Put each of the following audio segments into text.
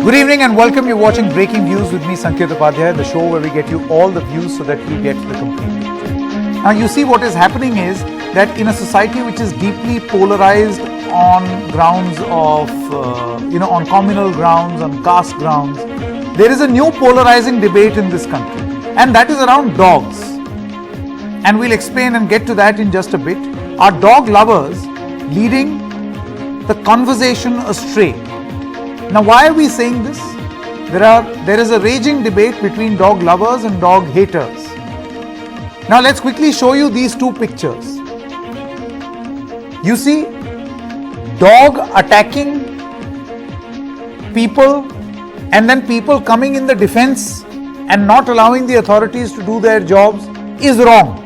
Good evening and welcome. You're watching Breaking Views with me, Sanket Upadhyay, the show where we get you all the views so that you get the complete picture. Now you see what is happening is that in a society which is deeply polarized on grounds of, on communal grounds, on caste grounds, there is a new polarizing debate in this country, and that is around dogs. And we'll explain and get to that in just a bit. Are dog lovers leading the conversation astray? Now, why are we saying this? There is a raging debate between dog lovers and dog haters. Now, let's quickly show you these two pictures. You see, dog attacking people and then people coming in the defense and not allowing the authorities to do their jobs is wrong.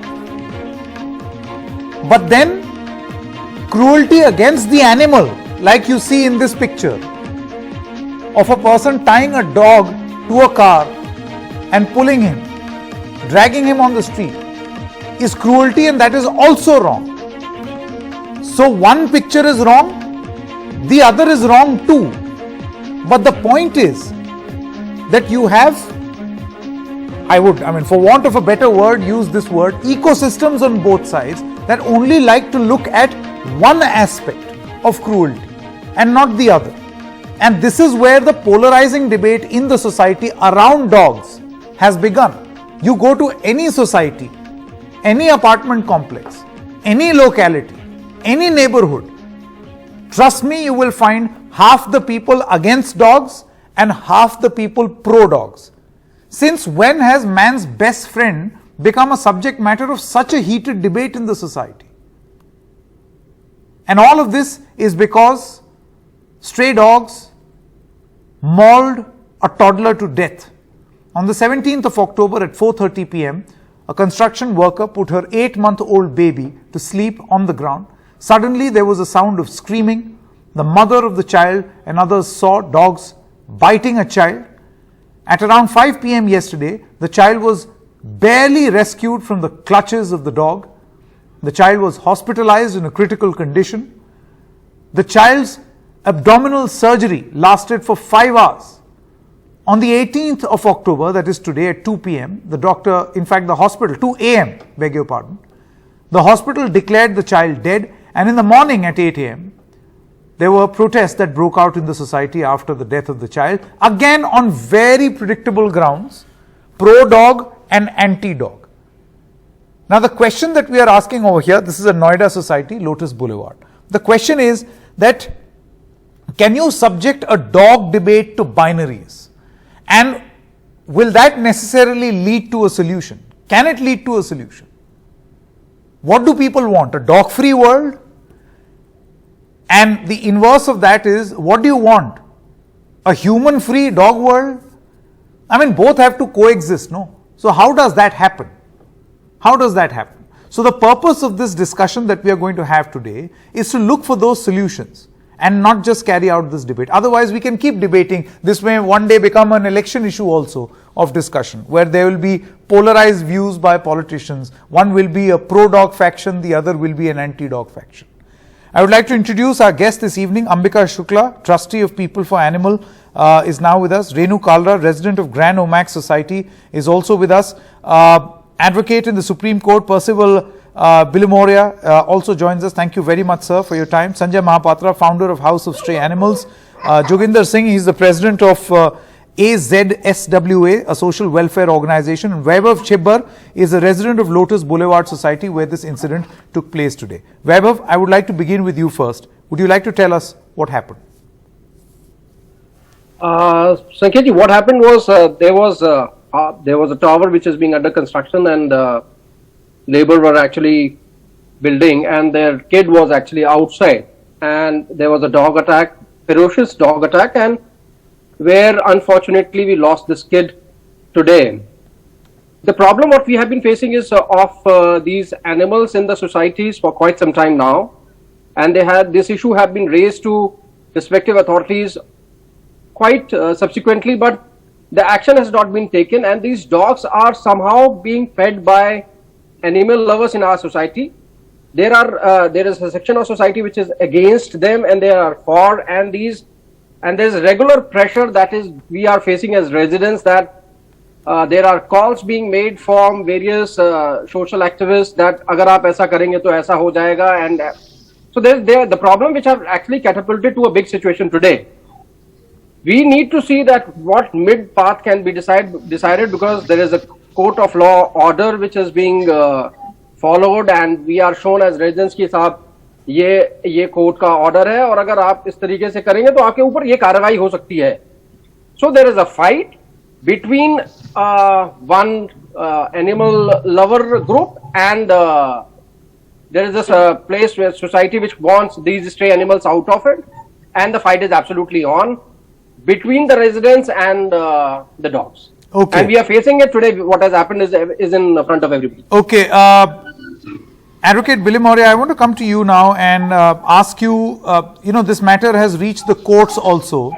But then, cruelty against the animal, like you see in this picture, of a person tying a dog to a car and pulling him, dragging him on the street, is cruelty, and that is also wrong. So one picture is wrong, the other is wrong too. But the point is that you have, for want of a better word, use this word, ecosystems on both sides that only like to look at one aspect of cruelty and not the other. And this is where the polarizing debate in the society around dogs has begun. You go to any society, any apartment complex, any locality, any neighborhood, trust me, you will find half the people against dogs and half the people pro dogs. Since when has man's best friend become a subject matter of such a heated debate in the society? And all of this is because stray dogs mauled a toddler to death. On the 17th of October at 4:30 p.m., a construction worker put her 8-month-old baby to sleep on the ground. Suddenly there was a sound of screaming. The mother of the child and others saw dogs biting a child. At around 5 p.m. yesterday, the child was barely rescued from the clutches of the dog. The child was hospitalized in a critical condition. The child's abdominal surgery lasted for 5 hours. On the 18th of October, that is today at 2 p.m., the hospital, 2 a.m., beg your pardon, the hospital declared the child dead, and in the morning at 8 a.m., there were protests that broke out in the society after the death of the child, again on very predictable grounds, pro-dog and anti-dog. Now the question that we are asking over here, this is a Noida society, Lotus Boulevard. The question is that, can you subject a dog debate to binaries? And will that necessarily lead to a solution? Can it lead to a solution? What do people want? A dog-free world? And the inverse of that is, what do you want? A human-free dog world? Both have to coexist, no? So how does that happen? How does that happen? So the purpose of this discussion that we are going to have today is to look for those solutions and not just carry out this debate. Otherwise, we can keep debating. This may one day become an election issue also of discussion, where there will be polarized views by politicians. One will be a pro-dog faction, the other will be an anti-dog faction. I would like to introduce our guest this evening. Ambika Shukla, trustee of People for Animal, is now with us. Renu Kalra, resident of Grand Omax Society, is also with us. Advocate in the Supreme Court, Percival Bilimoria, also joins us. Thank you very much, sir, for your time. Sanjay Mahapatra, founder of House of Stray Animals. Joginder Singh, he is the president of AZSWA, a social welfare organization. And Vaibhav Chibbar is a resident of Lotus Boulevard Society, where this incident took place today. Vaibhav, I would like to begin with you first. Would you like to tell us what happened? Sanketji, what happened was there was a tower which is being under construction, and labor were actually building, and their kid was actually outside, and there was a dog attack, ferocious dog attack, and where unfortunately we lost this kid today. The problem what we have been facing is of these animals in the societies for quite some time now, and this issue have been raised to respective authorities quite subsequently, but the action has not been taken, and these dogs are somehow being fed by animal lovers in our society. There is a section of society which is against them and they are for, and these and there's regular pressure that is we are facing as residents, that there are calls being made from various social activists that agar aap aisa karenge to aisa ho jayega, and so the problem which have actually catapulted to a big situation today. We need to see that what mid path can be decided, because there is a court of law order which is being followed, and we are shown as residents ki साहब ये court का order है और अगर आप इस तरीके से करेंगे तो आपके ऊपर ये कार्रवाई हो सकती है. So there is a fight between one animal lover group, and there is this place where society which wants these stray animals out of it, and the fight is absolutely on between the residents and the dogs. Okay. And we are facing it today. What has happened is in front of everybody. Okay. Advocate Bilimore, I want to come to you now and ask you, this matter has reached the courts also.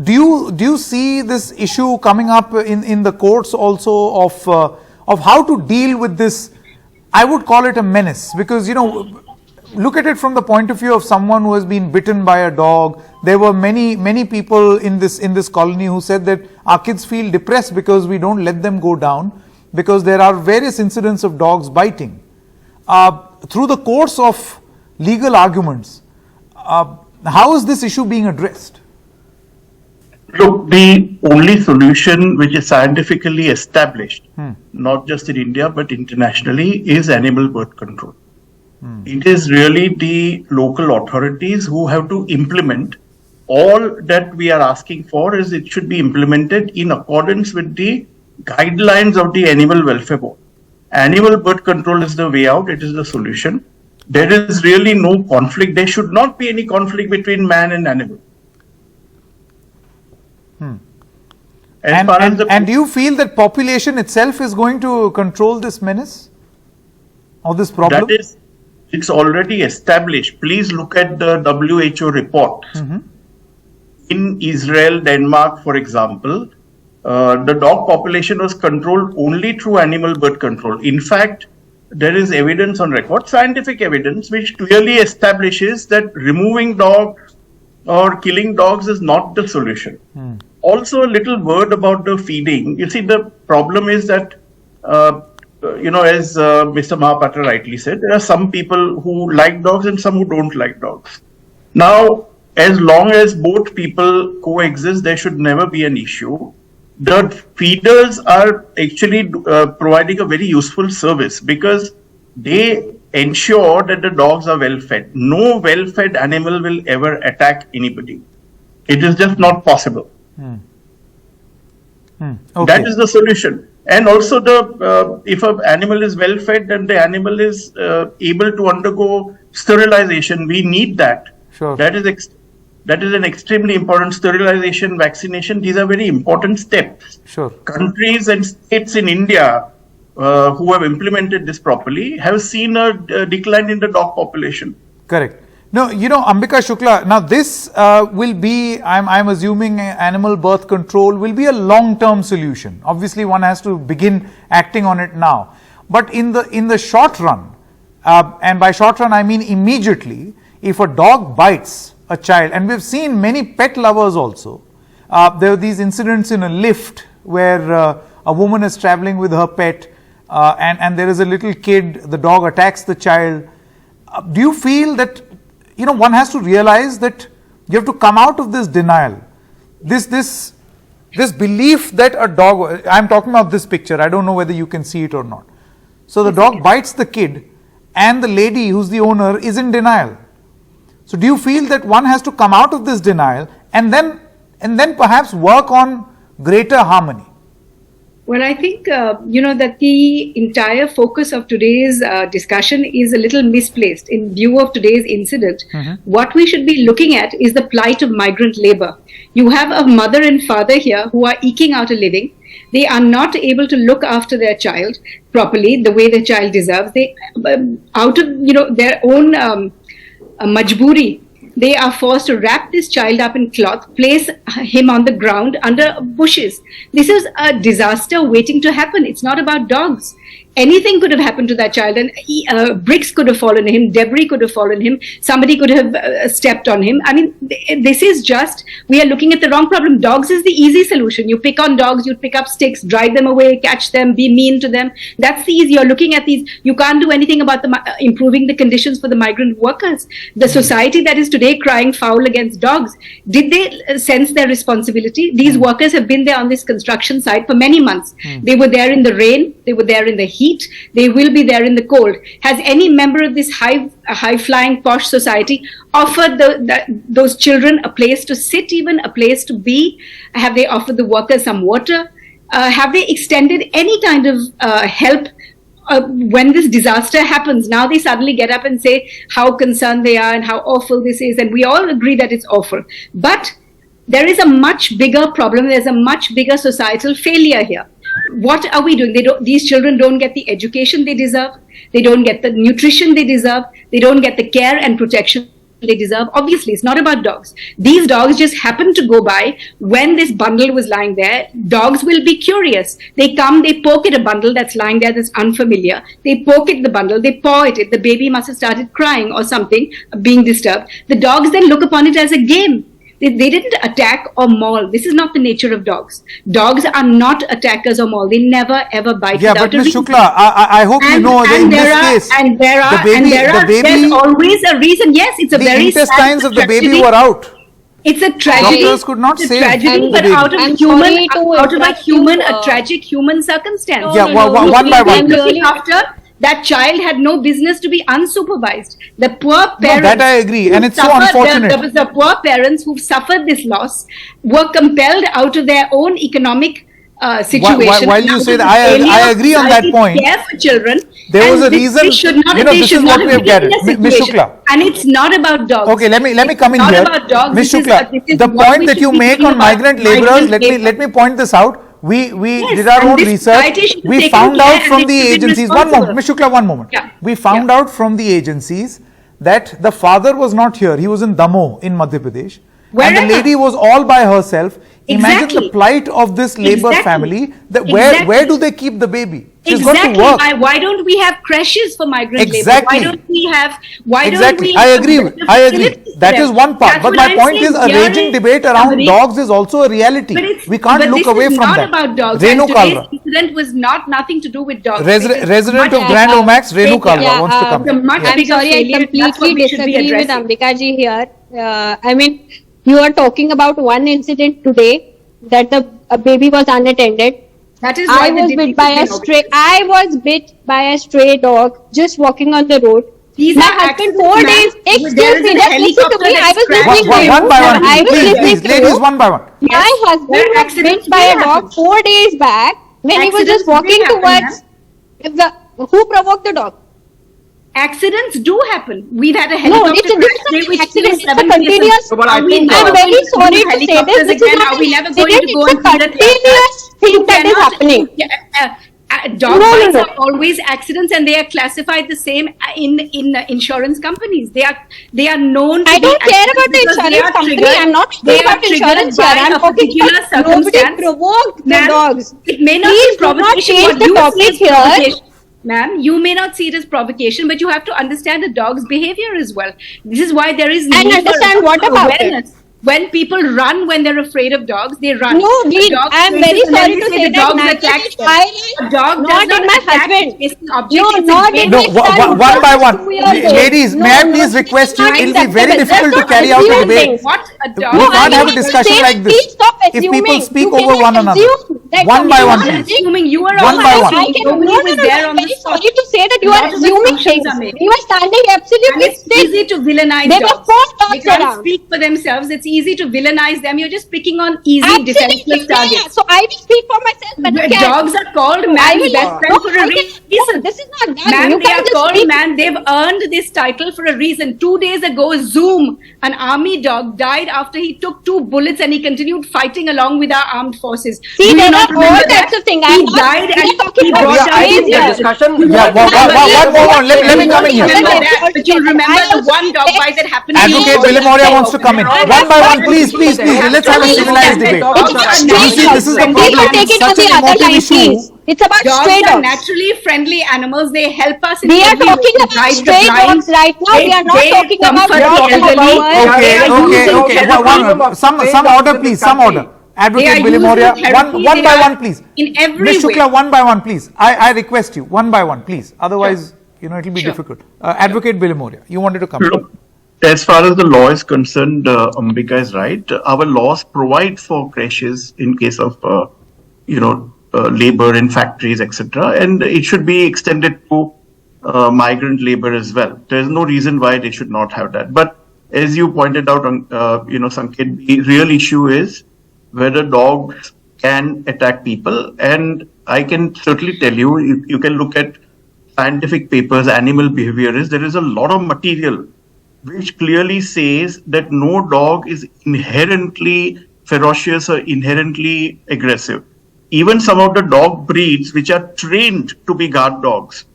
Do you see this issue coming up in the courts also of how to deal with this? I would call it a menace, because look at it from the point of view of someone who has been bitten by a dog. There were many people in this colony who said that our kids feel depressed because we don't let them go down, because there are various incidents of dogs biting. Through the course of legal arguments, how is this issue being addressed? Look, the only solution which is scientifically established, not just in India but internationally, is animal birth control. It is really the local authorities who have to implement. All that we are asking for is it should be implemented in accordance with the guidelines of the Animal Welfare Board. Animal birth control is the way out. It is the solution. There is really no conflict. There should not be any conflict between man and animal. And do you feel that population itself is going to control this menace or this problem? It's already established. Please look at the WHO report. In Israel, Denmark, for example, the dog population was controlled only through animal birth control. In fact, there is evidence on record, scientific evidence, which clearly establishes that removing dogs or killing dogs is not the solution. Also, a little word about the feeding. You see, the problem is that, as Mr. Mahapatra rightly said, there are some people who like dogs and some who don't like dogs. Now, as long as both people coexist, there should never be an issue. The feeders are actually providing a very useful service, because they ensure that the dogs are well fed. No well fed animal will ever attack anybody. It is just not possible. Okay. That is the solution. And also, if an animal is well fed, then the animal is able to undergo sterilization. We need that. Sure. That is an extremely important sterilization, vaccination. These are very important steps. Sure. Countries and states in India who have implemented this properly have seen a decline in the dog population. Correct. No, Ambika Shukla, now this will be, I'm assuming animal birth control will be a long-term solution. Obviously, one has to begin acting on it now. But in the short run, and by short run I mean immediately, if a dog bites a child, and we've seen many pet lovers also, there are these incidents in a lift where a woman is traveling with her pet, and there is a little kid, the dog attacks the child. Do you feel that one has to realize that you have to come out of this denial, this belief that a dog, I'm talking about this picture, I don't know whether you can see it or not. So the dog bites the kid and the lady who's the owner is in denial. So do you feel that one has to come out of this denial and then perhaps work on greater harmony? Well, I think, that the entire focus of today's discussion is a little misplaced in view of today's incident. What we should be looking at is the plight of migrant labor. You have a mother and father here who are eking out a living. They are not able to look after their child properly the way the child deserves. They, out of, their own majburi, they are forced to wrap this child up in cloth, place him on the ground under bushes. This is a disaster waiting to happen. It's not about dogs. anything could have happened to that child, and bricks could have fallen on him, debris could have fallen on him, somebody could have stepped on him. I mean, this is just, we are looking at the wrong problem. Dogs is the easy solution. You pick on dogs, you pick up sticks, drive them away, catch them, be mean to them. That's the easy. You're looking at these. You can't do anything about improving the conditions for the migrant workers. The society that is today crying foul against dogs, did they sense their responsibility? These workers have been there on this construction site for many months. They were there in the rain, they were there in the heat, they will be there in the cold. Has any member of this high-flying posh society offered those children a place to sit, even a place to be? Have they offered the workers some water? Have they extended any kind of help when this disaster happens? Now they suddenly get up and say how concerned they are and how awful this is, and we all agree that it's awful. But there is a much bigger problem. There's a much bigger societal failure here. What are we doing? These children don't get the education they deserve. They don't get the nutrition they deserve. They don't get the care and protection they deserve. Obviously, it's not about dogs. These dogs just happened to go by when this bundle was lying there. Dogs will be curious. They come, they poke at a bundle that's lying there that's unfamiliar. They poke at the bundle, they paw at it. The baby must have started crying or something, being disturbed. The dogs then look upon it as a game. They didn't attack or maul. This is not the nature of dogs. Dogs are not attackers or maul. They never ever bite without a reason. Shukla, I hope you know that in this case, there's always a reason. Yes, it's a very sad intestines of the baby were out. It's a tragedy. Doctors could not save tragedy, but out of a tragic human circumstance. Yeah, one by one. Looking after that child had no business to be unsupervised. The poor parents. No, that I agree, and it's so unfortunate. The poor parents who suffered this loss were compelled out of their own economic situation. While you say that, I agree on that point. Care for children. There was a reason. This is what we have gathered. Ms. Shukla. And it's not about dogs. Okay, let me come in here. Ms. Shukla, the point that you make on migrant laborers, let me point this out. We did our own research. We found out from the agencies. One moment, Ms. Shukla, one moment. Yeah. We found out from the agencies that the father was not here. He was in Damoh in Madhya Pradesh. And the lady was all by herself. Imagine the plight of this labor family. Where do they keep the baby? She's got to work. Why don't we have creches for migrant labor? Why don't we have? I agree. That is one part. But my point is, a raging debate around dogs is also a reality. We can't look away from that. But this is not about dogs. Renu Today's Kalra. incident was nothing to do with dogs. Resident of Grand Omax, Renu Kalra wants to come in. I'm sorry, I completely disagree with Ambika ji here. I mean, you are talking about one incident today that a baby was unattended. That is I was bit by a stray dog just walking on the road. My husband 4 days. Excuse me, just listen to me. I was listening to you. One by one. Please, ladies, one by one. My husband was bit by a dog 4 days back when he was just walking towards who provoked the dog? Accidents do happen. We've had a helicopter crash. It's a continuous. I'm very sorry to say this. This is not a continuous thing that is happening. Dog bites are always accidents, and they are classified the same in insurance companies. They are known to I don't care about the insurance company. I'm not talking about insurance here. I'm talking about nobody provoked the dogs. It may not be provocation. Change the topic here. Ma'am, you may not see it as provocation, but you have to understand the dog's behavior as well. This is why there is and understand what about awareness. When people run when they're afraid of dogs, they run. No, I'm very sorry to say that a dog does not in my attack husband. No, not in my son. One by one. Ladies, may I please request you? It will be very difficult to carry out the debate. We can't have a discussion like this. If people speak over one another. One by one, please. You are one by one. I'm very sorry to say that you are assuming things. You are standing absolutely still. It's easy to villainize dogs. There were 4 dogs around. They can't speak for themselves. It's easy to villainize them. You're just picking on easy defenseless targets. Yeah. So I will speak for myself. But dogs are called man's best friend for a reason. This is not that. Man, they are called man. They've earned this title for a reason. 2 days ago, Zoom, an army dog, died after he took 2 bullets and he continued fighting along with our armed forces. See, there are all types of things. He died and he brought down the discussion. Let me come in here. But you remember the one dog bite that happened. Advocate Vilimoria wants to come in. One by one, please. Let's have a civilized debate. This is the problem. Such an emotive issue. It's about stray Dogs are dogs. naturally friendly animals. They help us in We are every way. talking They about drive the stray blinds. dogs right now. We are not They talking about comfort the dogs. elderly. Okay. Some order, please. Some order. Advocate used Bilimoria, in therapy. one They by are one, please. in every Ms. way. Shukla, one by one, please. I request you, one by one, please. Otherwise, it'll be difficult. Advocate Bilimoria, you wanted to come. Look, as far as the law is concerned, Ambika is right. Our laws provide for creches in case of, labor in factories, etc. And it should be extended to migrant labor as well. There's no reason why they should not have that. But as you pointed out, Sanket, the real issue is whether dogs can attack people. And I can certainly tell you, you can look at scientific papers, animal behaviorists, there is a lot of material which clearly says that no dog is inherently ferocious or inherently aggressive. Even some of the dog breeds which are trained to be guard dogs,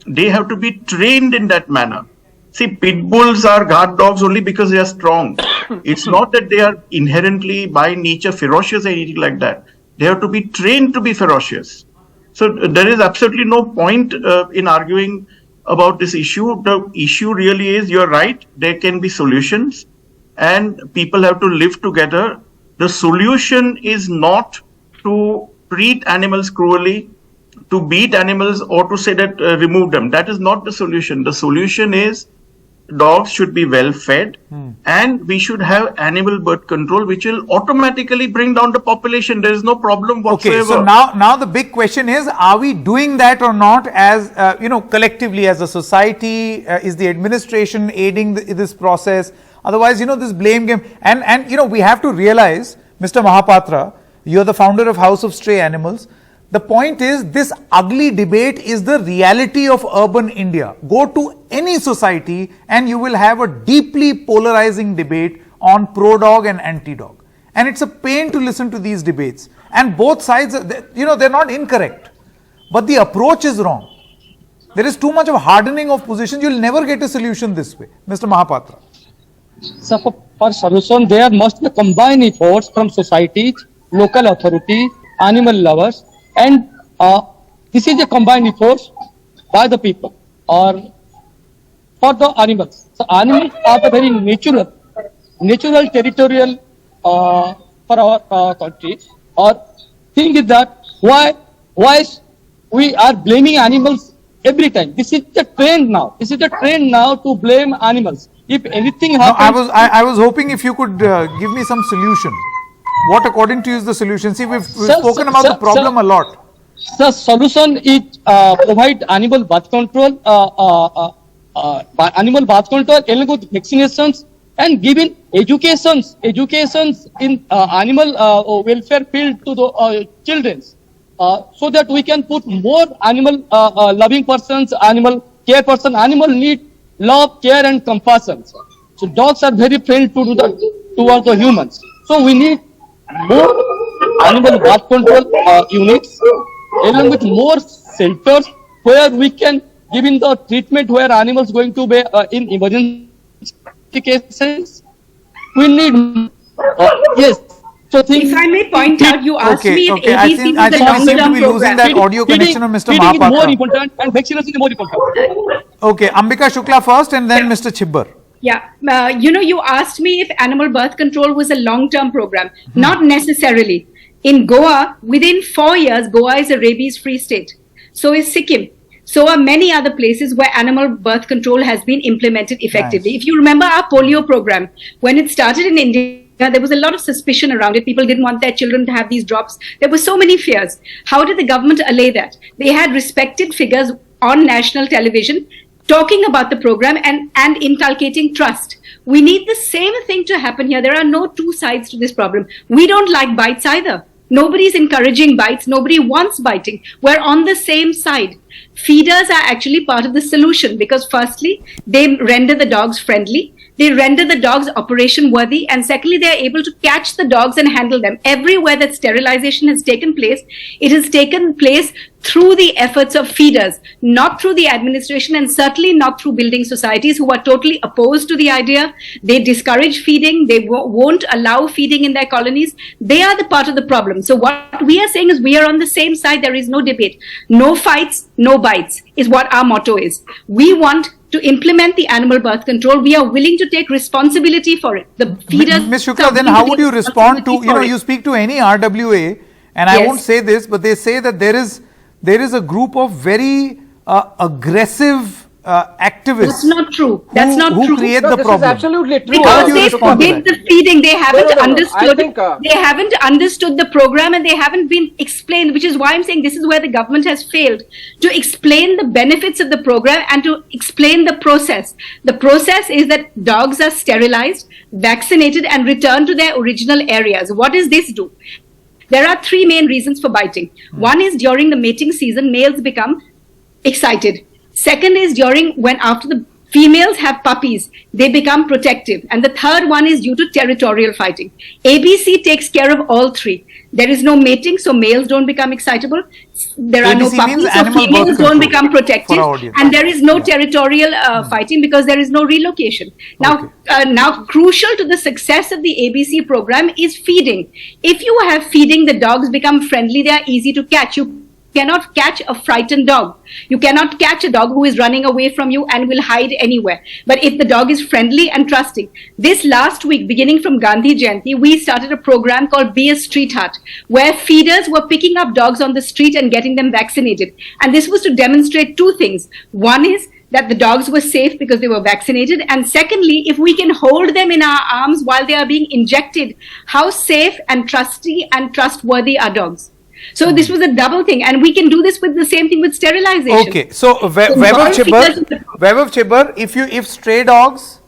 they have to be trained in that manner. See, pit bulls are guard dogs only because they are strong. It's not that they are inherently by nature ferocious or anything like that. They have to be trained to be ferocious. So there is absolutely no point in arguing about this issue. The issue really is, you're right, there can be solutions and people have to live together. The solution is not to treat animals cruelly, to beat animals, or to say that remove them. That is not the solution. The solution is dogs should be well fed and we should have animal birth control which will automatically bring down the population. There is no problem whatsoever. Okay, so now the big question is, are we doing that or not as, collectively as a society? Is the administration aiding this process? Otherwise, this blame game. And we have to realize, Mr. Mahapatra, you're the founder of House of Stray Animals. The point is, this ugly debate is the reality of urban India. Go to any society and you will have a deeply polarizing debate on pro-dog and anti-dog. And it's a pain to listen to these debates. And both sides, they're not incorrect. But the approach is wrong. There is too much of hardening of positions. You'll never get a solution this way. Mr. Mahapatra. So for solution, there must be combined efforts from societies, local authorities, animal lovers, and this is a combined effort by the people or for the animals. So animals are the very natural territorial for our country. Or thing is that why we are blaming animals every time. This is the trend now. This is the trend now to blame animals. If anything happens, I was hoping if you could give me some solution. What according to you is the solution? See, we've spoken about the problem a lot. The solution is provide animal birth control, along with vaccinations and giving educations in animal welfare field to the children, so that we can put more animal loving persons, animal care person. Animal need love, care and compassion. So dogs are very friendly towards the humans. So we need more animal birth control units, along with more shelters where we can give in the treatment where animals going to be in emergency cases. We need yes. So if I may point out, you asked me if ABC was a long-term program. That audio connection of Mr. Feeding is more Mahapatra. important and vaccination is more important. Okay, Ambika Shukla first and then Mr. Chibbar. Yeah, you asked me if animal birth control was a long-term program. Not necessarily. In Goa, within 4 years, Goa is a rabies-free state. So is Sikkim. So are many other places where animal birth control has been implemented effectively. Nice. If you remember our polio program, when it started in India, there was a lot of suspicion around it. People didn't want their children to have these drops. There were so many fears. How did the government allay that? They had respected figures on national television talking about the program and inculcating trust. We need the same thing to happen here. There are no two sides to this problem. We don't like bites either. Nobody's encouraging bites. Nobody wants biting. We're on the same side. Feeders are actually part of the solution because firstly, they render the dogs friendly. They render the dogs operation worthy. And secondly, they are able to catch the dogs and handle them. Everywhere that sterilization has taken place, it has taken place through the efforts of feeders, not through the administration, and certainly not through building societies who are totally opposed to the idea. They discourage feeding. They won't allow feeding in their colonies. They are the part of the problem. So what we are saying is we are on the same side. There is no debate. No fights, no bites is what our motto is. We want to implement the animal birth control. We are willing to take responsibility for it. The feeders. Ms. Shukla, then how would you respond to, you speak to any RWA, and I won't say this, but they say that there is a group of very aggressive activists. That's not true. That's not who true. create the This problem. is absolutely true. Because they forbid the feeding. They haven't understood. I think, they haven't understood the program, and they haven't been explained, which is why I'm saying this is where the government has failed to explain the benefits of the program and to explain the process. The process is that dogs are sterilized, vaccinated, and returned to their original areas. What does this do? There are three main reasons for biting. One is during the mating season, males become excited. Second is after the females have puppies, they become protective. And the third one is due to territorial fighting. ABC takes care of all three. There is no mating, so males don't become excitable. There are no ABC puppies, means so animal females birth don't control become protective. for our audience. And there is no territorial fighting because there is no relocation. Now, now crucial to the success of the ABC program is feeding. If you have feeding, the dogs become friendly. They are easy to catch. You cannot catch a frightened dog. You cannot catch a dog who is running away from you and will hide anywhere. But if the dog is friendly and trusting. This last week, beginning from Gandhi Jayanti, we started a program called Be a Streetheart, where feeders were picking up dogs on the street and getting them vaccinated. And this was to demonstrate two things. One is that the dogs were safe because they were vaccinated. And secondly, if we can hold them in our arms while they are being injected, how safe and trusty and trustworthy are dogs? So this was a double thing, and we can do this with the same thing with sterilization. Okay, so Vaibhav Chibbar, if stray dogs,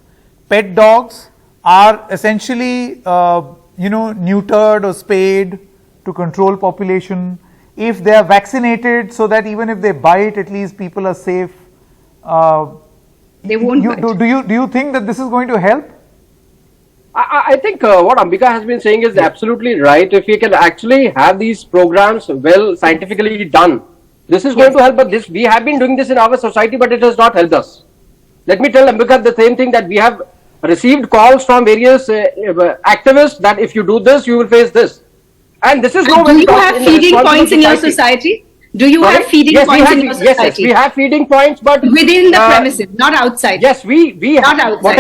pet dogs are essentially neutered or spayed to control population, if they are vaccinated so that even if they bite, at least people are safe, they won't bite. Do you think that this is going to help? I think what Ambika has been saying is absolutely right. If we can actually have these programs well scientifically done, this is going to help. But we have been doing this in our society, but it has not helped us. Let me tell Ambika the same thing, that we have received calls from various activists that if you do this, you will face this. And this is no way. Do you have feeding points in your society? Do you have feeding points in your society? Yes, we have feeding points, but within the premises, not outside. Yes, we not have, outside.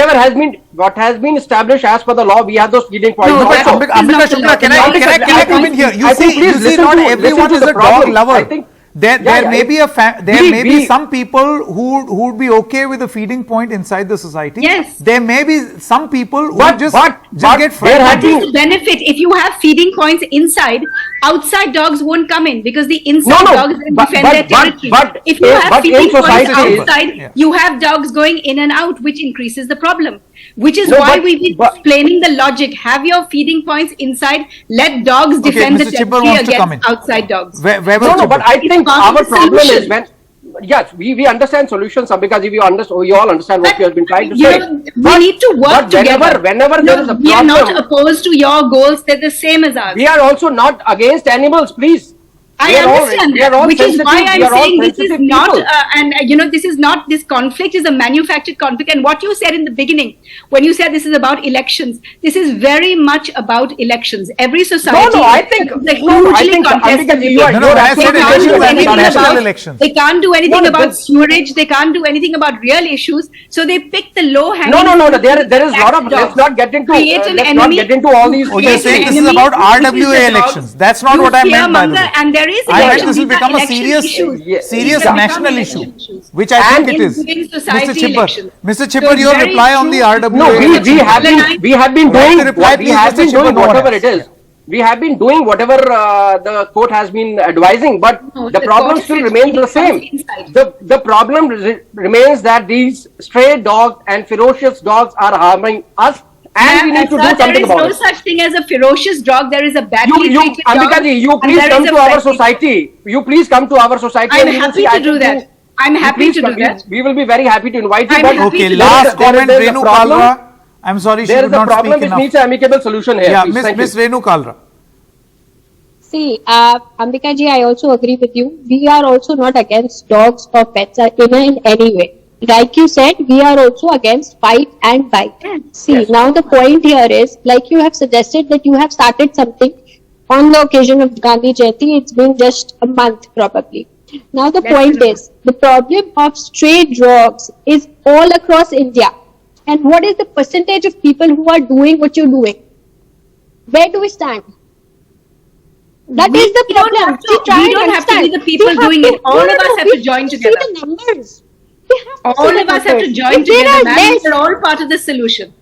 what has been established as per the law, we have those feeding points. No, Ambika Shukla, can I come in here? You see, not everyone is a dog lover. There may be some people who would be okay with a feeding point inside the society. Yes. There may be some people who just get frightened. That is the benefit. If you have feeding points inside, outside dogs won't come in because the inside dogs defend their territory. If you have feeding points outside, you have dogs going in and out, which increases the problem. Which is why we've been explaining the logic. Have your feeding points inside. Let dogs defend the territory against outside dogs. No, but I think our problem is when. Yes, we understand solutions, because we all understand what you have been trying to say. We need to work together. Whenever there is a problem, we are not opposed to your goals. They're the same as ours. We are also not against animals, please. I understand that, which is why I'm saying this is not, this conflict is a manufactured conflict. And what you said in the beginning, when you said this is about elections, this is very much about elections. Every society I think national elections. They can't do anything about sewerage. They can't do anything about real issues. So they pick the low-hanging. No. There is a lot of. Let's not get into all these. Oh, you're saying this is about RWA elections. That's not what I meant, by the way. And there is I meant this will become a serious national issue, which I think it is. Mr. Chibbar, your reply on the RWA. No, we have been doing whatever it is. We have been doing whatever the court has been advising, but the problem still remains the same. The problem remains that these stray dogs and ferocious dogs are harming us. And we need to do something about it. There is no such thing as a ferocious dog. There is a badly treated dog. Ambika ji, you please come to our society. You please come to our society. I'm happy to do that. I'm happy to do that. We will be very happy to invite you. Okay, last comment, Renu Kalra. I'm sorry, she There would is a not problem speak which enough. needs an amicable solution here. Yeah, please. Thank Miss you. Renu Kalra. See, Ambika ji, I also agree with you. We are also not against dogs or pets in any way. Like you said, we are also against fight and bite. See, Yes. now the point here is, like you have suggested that you have started something on the occasion of Gandhi Jayanti. It's been just a month probably. Now the point is, the problem of stray dogs is all across India. And what is the percentage of people who are doing what you're doing? Where do we stand? That is the problem. We don't have to be the people doing it. All of us have to join together. See the numbers. We have to All see of the us have to numbers. join If there together, are ma'am. less, We're all part of the solution.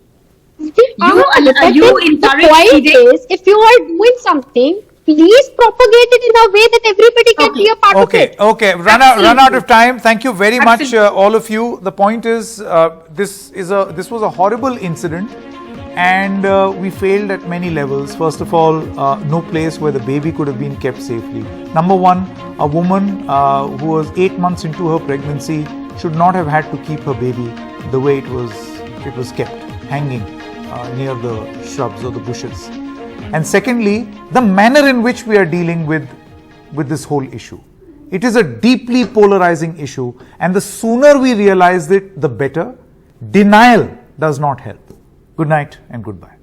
you you the encourage point feeding- is, if you are doing something, please propagate it in a way that everybody can be a part of it. Okay. Run out of time. Thank you very much, Absolutely. all of you. The point is, this was a horrible incident, and we failed at many levels. First of all, no place where the baby could have been kept safely. Number one, a woman who was 8 months into her pregnancy should not have had to keep her baby the way it was kept, hanging near the shrubs or the bushes. And secondly, the manner in which we are dealing with this whole issue. It is a deeply polarizing issue, and the sooner we realize it, the better. Denial does not help. Good night and goodbye.